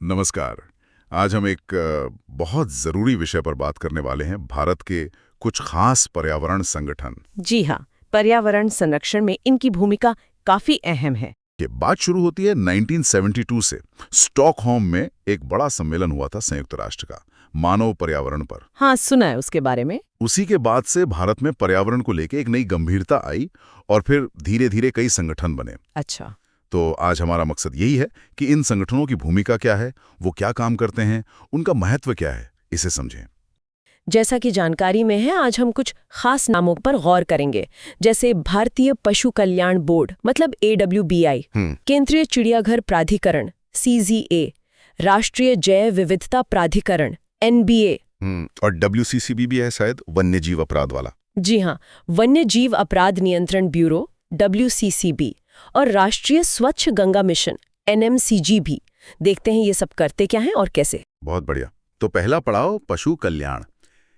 नमस्कार। आज हम एक बहुत ज़रूरी विषय पर बात करने वाले हैं, भारत के कुछ खास पर्यावरण संगठन। जी हाँ, पर्यावरण संरक्षण में इनकी भूमिका काफी अहम है। ये बात शुरू होती है 1972 से। स्टॉकहोम में एक बड़ा सम्मेलन हुआ था संयुक्त राष्ट्र का, मानव पर्यावरण पर। हाँ, सुना है उसके बारे में। उसी के बाद से भारत में पर्यावरण को लेकर एक नई गंभीरता आई और फिर धीरे धीरे कई संगठन बने। अच्छा। तो आज हमारा मकसद यही है कि इन संगठनों की भूमिका क्या है, वो क्या काम करते हैं, उनका महत्व क्या है, इसे समझें। जैसा कि जानकारी में है, आज हम कुछ खास नामों पर गौर करेंगे, जैसे भारतीय पशु कल्याण बोर्ड मतलब AWBI, केंद्रीय चिड़ियाघर प्राधिकरण CZA, राष्ट्रीय जैव विविधता प्राधिकरण NBA, और WCCB भी है शायद, वन्य जीव अपराध वाला। जी हाँ, वन्य जीव अपराध नियंत्रण ब्यूरो WCCB और राष्ट्रीय स्वच्छ गंगा मिशन NMCG भी। देखते हैं ये सब करते क्या हैं और कैसे। बहुत बढ़िया। तो पहला पड़ाव पशु कल्याण।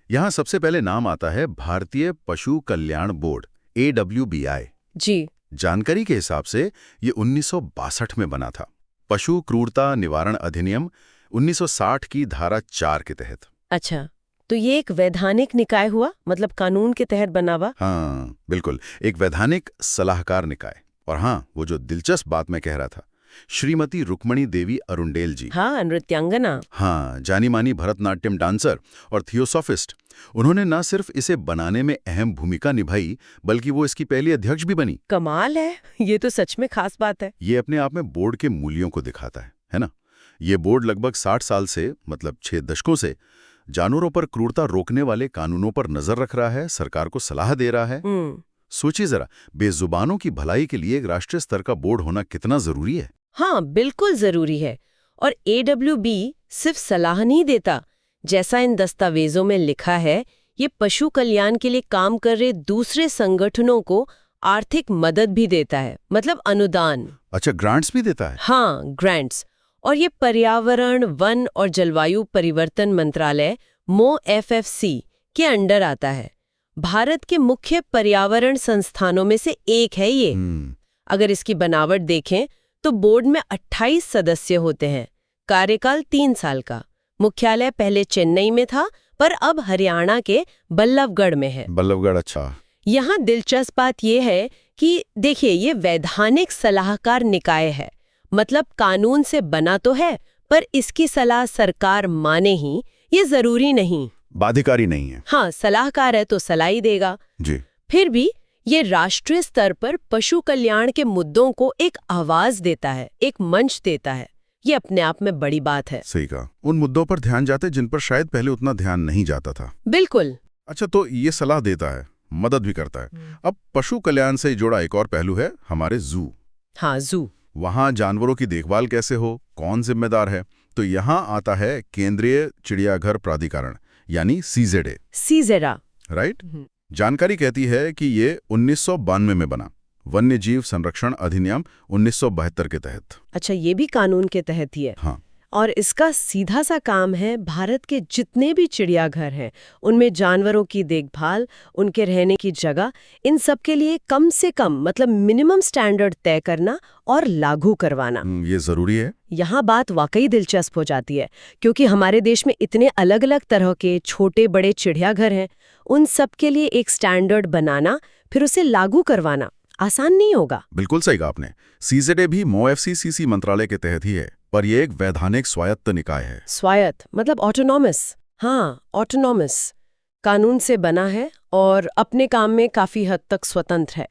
यहाँ सबसे पहले नाम आता है भारतीय पशु कल्याण बोर्ड AWBI। जी। जानकारी के हिसाब से ये 1962 में बना था, पशु क्रूरता निवारण अधिनियम 1960 की धारा 4 के तहत। अच्छा, तो ये एक वैधानिक निकाय हुआ, मतलब कानून के तहत बना हुआ। हाँ बिल्कुल, एक वैधानिक सलाहकार निकाय। और हाँ, वो जो दिलचस्प बात मैं कह रहा था, श्रीमती रुक्मणी देवी अरुंडेल जी। हाँ, नृत्यांगना। हाँ, जानी मानी भरतनाट्यम डांसर और थियोसॉफिस्ट। उन्होंने न सिर्फ इसे बनाने में अहम भूमिका निभाई, बल्कि वो इसकी पहली अध्यक्ष भी बनी। कमाल है, ये तो सच में खास बात है। ये अपने आप में बोर्ड के मूल्यों को दिखाता है ना। ये बोर्ड लगभग 60 साल से, मतलब 6 दशकों से जानवरों पर क्रूरता रोकने वाले कानूनों पर नजर रख रहा है, सरकार को सलाह दे रहा है। सोचिए जरा, बेजुबानों की भलाई के लिए एक राष्ट्रीय स्तर का बोर्ड होना कितना जरूरी है। हाँ, बिल्कुल जरूरी है। और AWB सिर्फ सलाह नहीं देता, जैसा इन दस्तावेजों में लिखा है, ये पशु कल्याण के लिए काम कर रहे दूसरे संगठनों को आर्थिक मदद भी देता है, मतलब अनुदान। अच्छा, ग्रांट्स भी देता है? हाँ, ग्रांट्स। और ये पर्यावरण, वन और जलवायु परिवर्तन मंत्रालय MoFFC के अंडर आता है। भारत के मुख्य पर्यावरण संस्थानों में से एक है ये। अगर इसकी बनावट देखें तो बोर्ड में 28 सदस्य होते हैं, कार्यकाल 3 साल का। मुख्यालय पहले चेन्नई में था, पर अब हरियाणा के बल्लभगढ़ में है। बल्लभगढ़, अच्छा। यहाँ दिलचस्प बात यह है कि देखिए, ये वैधानिक सलाहकार निकाय है, मतलब कानून से बना तो है, पर इसकी सलाह सरकार माने ही ये जरूरी नहीं, बाध्यकारी नहीं है। हाँ, सलाहकार है तो सलाह ही देगा जी। फिर भी ये राष्ट्रीय स्तर पर पशु कल्याण के मुद्दों को एक आवाज देता है, एक मंच देता है। ये अपने आप में बड़ी बात है। सही कहा, उन मुद्दों पर ध्यान जाते जिन पर शायद पहले उतना ध्यान नहीं जाता था। बिल्कुल। अच्छा, तो ये सलाह देता है, मदद भी करता है। अब पशु कल्याण से जुड़ा एक और पहलू है हमारे जू। हाँ, जू। वहाँ जानवरों की देखभाल कैसे हो, कौन जिम्मेदार है? तो यहाँ आता है केंद्रीय चिड़ियाघर प्राधिकरण यानी CZA, राइट। जानकारी कहती है कि ये 1992 में बना, वन्य जीव संरक्षण अधिनियम 1972 के तहत। अच्छा, ये भी कानून के तहत ही है। हाँ। और इसका सीधा सा काम है भारत के जितने भी चिड़ियाघर हैं, उनमें जानवरों की देखभाल, उनके रहने की जगह, इन सब के लिए कम से कम मतलब मिनिमम स्टैंडर्ड तय करना और लागू करवाना। ये जरूरी है। यहाँ बात वाकई दिलचस्प हो जाती है, क्योंकि हमारे देश में इतने अलग अलग तरह के छोटे बड़े चिड़ियाघर हैं, उन सब के लिए एक स्टैंडर्ड बनाना, फिर उसे लागू करवाना आसान नहीं होगा। बिल्कुल सही कहा आपने। CZA भी MoFCCC मंत्रालय के तहत ही है, पर यह एक वैधानिक स्वायत्त निकाय है। स्वायत्त मतलब ऑटोनॉमस। हाँ, ऑटोनॉमस, कानून से बना है और अपने काम में काफी हद तक स्वतंत्र है।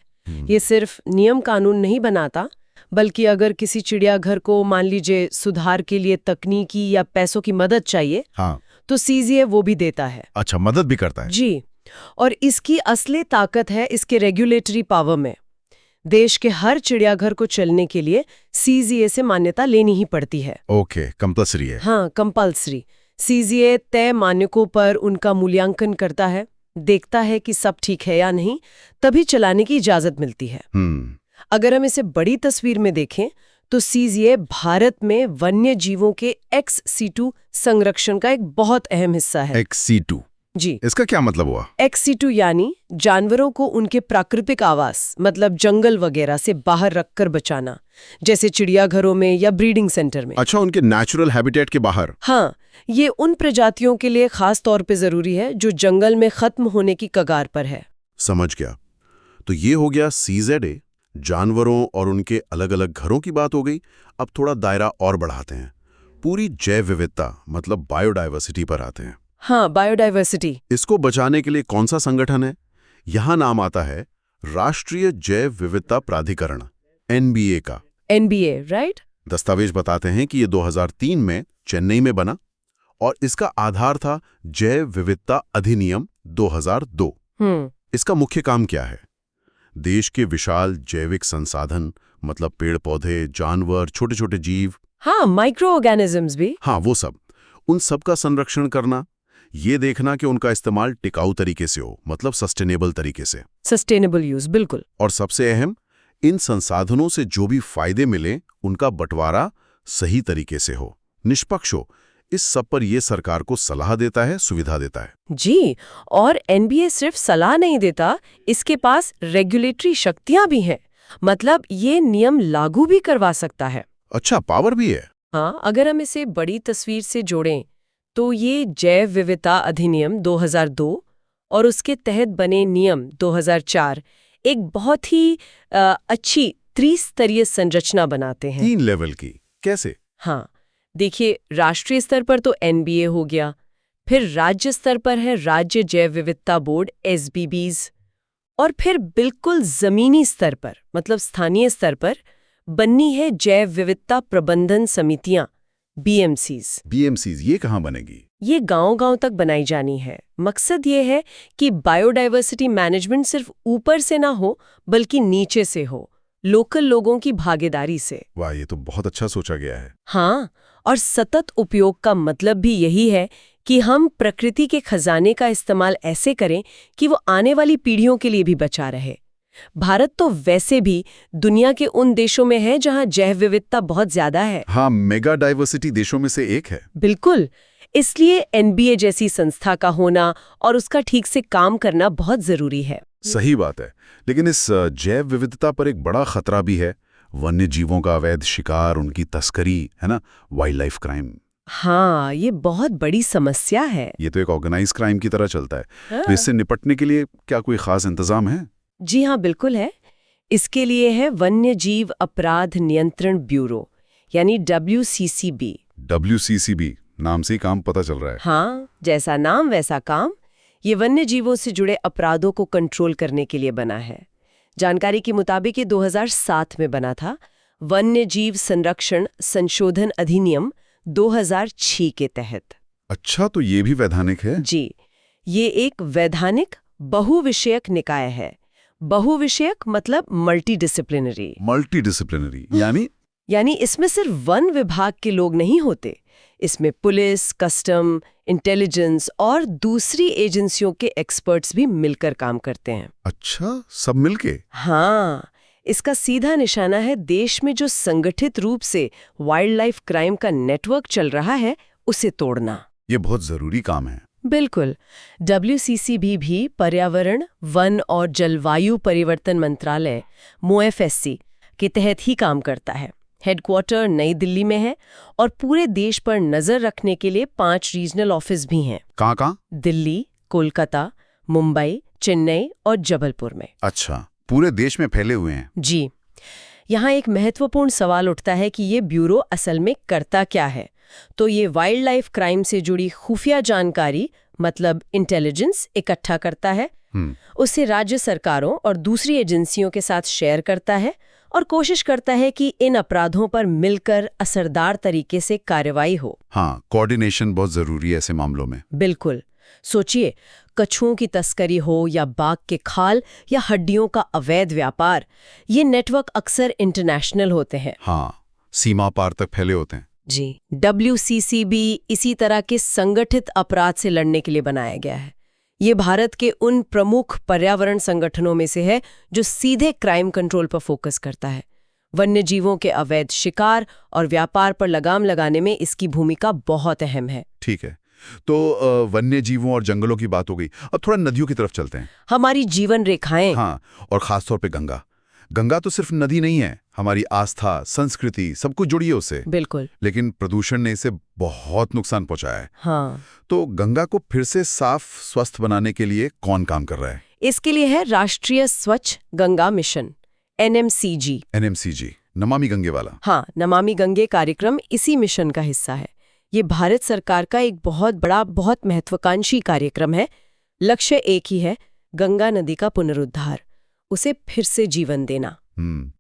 ये सिर्फ नियम कानून नहीं बनाता, बल्कि अगर किसी चिड़ियाघर को मान लीजिए सुधार के लिए तकनीकी या पैसों की मदद चाहिए, हाँ, तो CZA वो भी देता है। अच्छा, मदद भी करता है। जी। और इसकी असली ताकत है इसके रेगुलेटरी पावर में। देश के हर चिड़ियाघर को चलने के लिए CZA से मान्यता लेनी ही पड़ती है। ओके, कंपल्सरी है। हाँ, कंपल्सरी। CZA तय मानकों पर उनका मूल्यांकन करता है, देखता है कि सब ठीक है या नहीं, तभी चलाने की इजाजत मिलती है। अगर हम इसे बड़ी तस्वीर में देखें तो CZA भारत में वन्य जीवों के ex situ संरक्षण का एक बहुत अहम हिस्सा है। ex situ, जी, इसका क्या मतलब हुआ? एक्स सीटू यानी जानवरों को उनके प्राकृतिक आवास मतलब जंगल वगैरह से बाहर रखकर बचाना, जैसे चिड़ियाघरों में या ब्रीडिंग सेंटर में। अच्छा, उनके नेचुरल हैबिटेट के बाहर। हाँ, ये उन प्रजातियों के लिए खास तौर पे जरूरी है जो जंगल में खत्म होने की कगार पर है। समझ गया। तो ये हो गया CZA, जानवरों और उनके अलग अलग घरों की बात हो गई। अब थोड़ा दायरा और बढ़ाते हैं, पूरी जैव विविधता मतलब बायोडायवर्सिटी पर आते हैं। हाँ, बायोडायवर्सिटी। इसको बचाने के लिए कौन सा संगठन है? यहां नाम आता है राष्ट्रीय जैव विविधता प्राधिकरण, NBA का। NBA, right? दस्तावेज बताते हैं कि ये 2003 में चेन्नई में बना और इसका आधार था जैव विविधता अधिनियम 2002। इसका मुख्य काम क्या है? देश के विशाल जैविक संसाधन मतलब पेड़ पौधे, जानवर, छोटे छोटे जीव, हाँ, माइक्रो ऑर्गेनिजम्स भी। हाँ वो सब, उन सब का संरक्षण करना, ये देखना कि उनका इस्तेमाल टिकाऊ तरीके से हो, मतलब सस्टेनेबल तरीके से। सस्टेनेबल यूज, बिल्कुल। और सबसे अहम, इन संसाधनों से जो भी फायदे मिले उनका बंटवारा सही तरीके से हो, निष्पक्ष हो। इस सब पर ये सरकार को सलाह देता है, सुविधा देता है। जी, और NBA सिर्फ सलाह नहीं देता, इसके पास रेगुलेटरी शक्तियां भी हैं। मतलब ये नियम लागू भी करवा सकता है। अच्छा, पावर भी है। हाँ, अगर हम इसे बड़ी तस्वीर से जोड़ें तो ये जैव विविधता अधिनियम 2002 और उसके तहत बने नियम 2004 एक बहुत ही अच्छी त्रिस्तरीय संरचना बनाते हैं। 3 लेवल की। कैसे? हाँ, देखिए, राष्ट्रीय स्तर पर तो NBA हो गया, फिर राज्य स्तर पर है राज्य जैव विविधता बोर्ड SBBs, और फिर बिल्कुल जमीनी स्तर पर मतलब स्थानीय स्तर पर बननी है जैव विविधता प्रबंधन समितियां, BMCs। ये कहाँ बनेगी? ये गांव-गांव तक बनाई जानी है। मकसद ये है कि बायोडायवर्सिटी मैनेजमेंट सिर्फ ऊपर से ना हो बल्कि नीचे से हो, लोकल लोगों की भागीदारी से। वाह, ये तो बहुत अच्छा सोचा गया है। हाँ, और सतत उपयोग का मतलब भी यही है कि हम प्रकृति के खजाने का इस्तेमाल ऐसे करें कि वो आने वाली पीढ़ियों के लिए भी बचा रहे। भारत तो वैसे भी दुनिया के उन देशों में है जहां जैव विविधता बहुत ज्यादा है। हाँ, मेगा डाइवर्सिटी देशों में से एक है। बिल्कुल, इसलिए NBA जैसी संस्था का होना और उसका ठीक से काम करना बहुत जरूरी है। सही बात है, लेकिन इस जैव विविधता पर एक बड़ा खतरा भी है, वन्य जीवों का अवैध शिकार, उनकी तस्करी, है ना, वाइल्ड लाइफ क्राइम। हाँ, ये बहुत बड़ी समस्या है। ये तो एक ऑर्गेनाइज क्राइम की तरह चलता है। हाँ। तो इससे निपटने के लिए क्या कोई खास इंतजाम है? जी हाँ, बिल्कुल है। इसके लिए है वन्य जीव अपराध नियंत्रण ब्यूरो यानी WCCB। WCCB, नाम से ही काम पता चल रहा है। हाँ, जैसा नाम वैसा काम। ये वन्य जीवों से जुड़े अपराधों को कंट्रोल करने के लिए बना है। जानकारी के मुताबिक ये 2007 में बना था, वन्य जीव संरक्षण संशोधन अधिनियम 2006 के तहत। अच्छा, तो ये भी वैधानिक है? जी, ये एक वैधानिक बहुविषयक निकाय है। बहुविषयक मतलब मल्टीडिसिप्लिनरी। मल्टीडिसिप्लिनरी यानी इसमें सिर्फ वन विभाग के लोग नहीं होते, इसमें पुलिस, कस्टम, इंटेलिजेंस और दूसरी एजेंसियों के एक्सपर्ट्स भी मिलकर काम करते हैं। अच्छा, सब मिलके? हाँ, इसका सीधा निशाना है देश में जो संगठित रूप से वाइल्ड लाइफ क्राइम का नेटवर्क चल रहा है उसे तोड़ना। ये बहुत जरूरी काम है। बिल्कुल। WCCB भी पर्यावरण, वन और जलवायु परिवर्तन मंत्रालय MoFSC के तहत ही काम करता है। हेडक्वार्टर नई दिल्ली में है और पूरे देश पर नजर रखने के लिए 5 रीजनल ऑफिस भी हैं। कहाँ? दिल्ली, कोलकाता, मुंबई, चेन्नई और जबलपुर में। अच्छा, पूरे देश में फैले हुए हैं। जी, यहाँ एक महत्वपूर्ण सवाल उठता है कि ये ब्यूरो असल में करता क्या है। तो ये वाइल्ड लाइफ क्राइम से जुड़ी खुफिया जानकारी मतलब इंटेलिजेंस इकट्ठा करता है, उसे राज्य सरकारों और दूसरी एजेंसियों के साथ शेयर करता है और कोशिश करता है कि इन अपराधों पर मिलकर असरदार तरीके से कार्रवाई हो। हाँ, कोऑर्डिनेशन बहुत जरूरी है ऐसे मामलों में। बिल्कुल। सोचिए, कछुओं की तस्करी हो या बाघ के खाल या हड्डियों का अवैध व्यापार, ये नेटवर्क अक्सर इंटरनेशनल होते हैं। हाँ, सीमा पार तक फैले होते हैं। जी, WCCB इसी तरह के संगठित अपराध से लड़ने के लिए बनाया गया है। ये भारत के उन प्रमुख पर्यावरण संगठनों में से है जो सीधे क्राइम कंट्रोल पर फोकस करता है। वन्य जीवों के अवैध शिकार और व्यापार पर लगाम लगाने में इसकी भूमिका बहुत अहम है। ठीक है, तो वन्य जीवों और जंगलों की बात हो गई। अब थोड़ा नदियों की तरफ चलते हैं। हमारी जीवन रेखाएं। हाँ, और खासतौर पे गंगा। गंगा तो सिर्फ नदी नहीं है, हमारी आस्था, संस्कृति सब कुछ जुड़ी है उससे। बिल्कुल। लेकिन प्रदूषण ने इसे बहुत नुकसान पहुंचाया है। हाँ। तो गंगा को फिर से साफ स्वस्थ बनाने के लिए कौन काम कर रहा है? इसके लिए है राष्ट्रीय स्वच्छ Ganga mission, NMCG। NMCG, Namami Gange वाला। हाँ, नमामि गंगे कार्यक्रम इसी मिशन का हिस्सा है। ये भारत सरकार का एक बहुत बड़ा, बहुत महत्वाकांक्षी कार्यक्रम है। लक्ष्य एक ही है, गंगा नदी का पुनरुद्धार, उसे फिर से जीवन देना।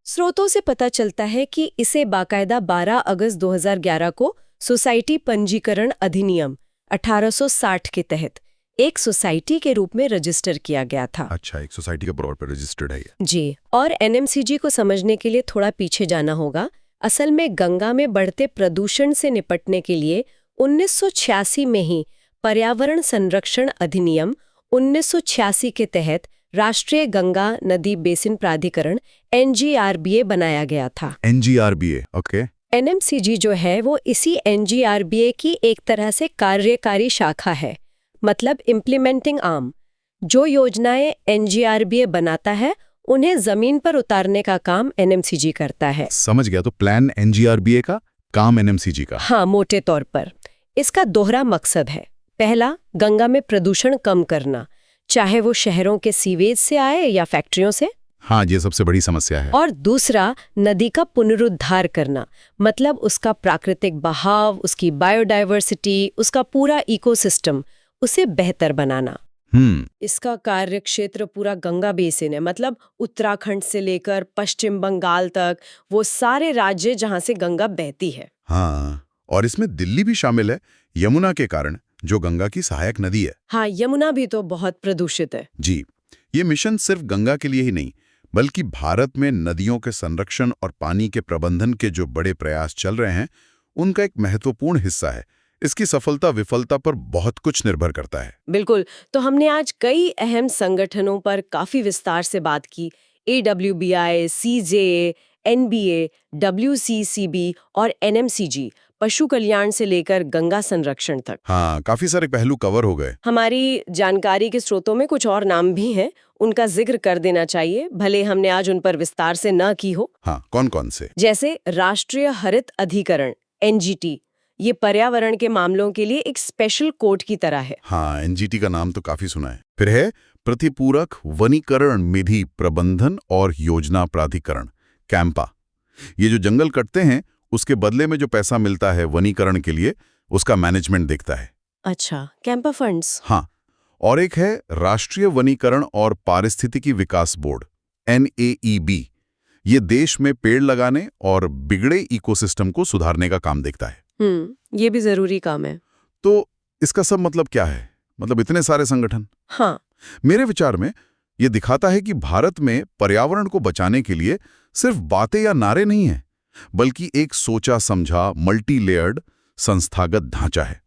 स्रोतों से पता चलता है कि इसे बाकायदा 12 अगस्त 2011 को सोसाइटी पंजीकरण अधिनियम 1860 के तहत एक सोसाइटी के रूप में रजिस्टर किया गया था। अच्छा, एक सोसाइटी के तौर पर रजिस्टर्ड है ये। जी, और NMCG को समझने के लिए थोड़ा पीछे जाना होगा। असल में गंगा में बढ़ते प्रदूषण से निपटने के लिए 1986 में ही पर्यावरण संरक्षण अधिनियम 1986 के तहत राष्ट्रीय गंगा नदी बेसिन प्राधिकरण NGRBA बनाया गया था। NGRBA, okay. NMCG जो है वो इसी NGRBA की एक तरह से कार्यकारी शाखा है, मतलब इम्प्लीमेंटिंग आर्म। जो योजनाएं NGRBA बनाता है उन्हें जमीन पर उतारने का काम NMCG करता है। समझ गया, तो प्लान NGRBA का, काम NMCG का। हाँ, मोटे तौर पर इसका दोहरा मकसद है। पहला, गंगा में प्रदूषण कम करना, चाहे वो शहरों के सीवेज से आए या फैक्ट्रियों से। हाँ, ये सबसे बड़ी समस्या है। और दूसरा, नदी का पुनरुद्धार करना, मतलब उसका प्राकृतिक बहाव, उसकी बायोडायवर्सिटी, उसका पूरा इकोसिस्टम, उसे बेहतर बनाना। इसका कार्य क्षेत्र पूरा गंगा बेसिन है, मतलब उत्तराखंड से लेकर पश्चिम बंगाल तक, वो सारे राज्य जहां से गंगा बहती है। हाँ, और इसमें दिल्ली भी शामिल है, यमुना के कारण, जो गंगा की सहायक नदी है। हाँ, यमुना भी तो बहुत प्रदूषित है। जी, ये मिशन सिर्फ गंगा के लिए ही नहीं, बल्कि भारत में नदियों के संरक्षण और पानी के प्रबंधन के जो बड़े प्रयास चल रहे हैं, उनका एक महत्वपूर्ण हिस्सा है। इसकी सफलता विफलता पर बहुत कुछ निर्भर करता है। बिल्कुल। तो हमने आज कई अहम संगठनों पर काफी विस्तार से बात की। AWBI, CJA, NBA, WCCB और NMCG, पशु कल्याण से लेकर गंगा संरक्षण तक। हाँ, काफी सारे पहलू कवर हो गए। हमारी जानकारी के स्रोतों में कुछ और नाम भी हैं, उनका जिक्र कर देना चाहिए, भले हमने आज उन पर विस्तार से न की हो। हाँ, कौन कौन से? जैसे राष्ट्रीय हरित अधिकरण NGT, ये पर्यावरण के मामलों के लिए एक स्पेशल कोर्ट की तरह है। हाँ, NGT का नाम तो काफी सुना है। फिर है प्रतिपूरक वनीकरण निधि प्रबंधन और योजना प्राधिकरण, कैंपा। ये जो जंगल कटते हैं उसके बदले में जो पैसा मिलता है वनीकरण के लिए, उसका मैनेजमेंट देखता है। अच्छा, कैंपा फंड्स। हाँ, और एक है राष्ट्रीय वनीकरण और पारिस्थितिकी विकास बोर्ड, NAEB। ये देश में पेड़ लगाने और बिगड़े इकोसिस्टम को सुधारने का काम देखता है। ये भी जरूरी काम है। तो इसका सब मतलब क्या है? मतलब इतने सारे संगठन। हाँ, मेरे विचार में ये दिखाता है कि भारत में पर्यावरण को बचाने के लिए सिर्फ बातें या नारे नहीं हैं, बल्कि एक सोचा समझा मल्टी लेयर्ड संस्थागत ढांचा है।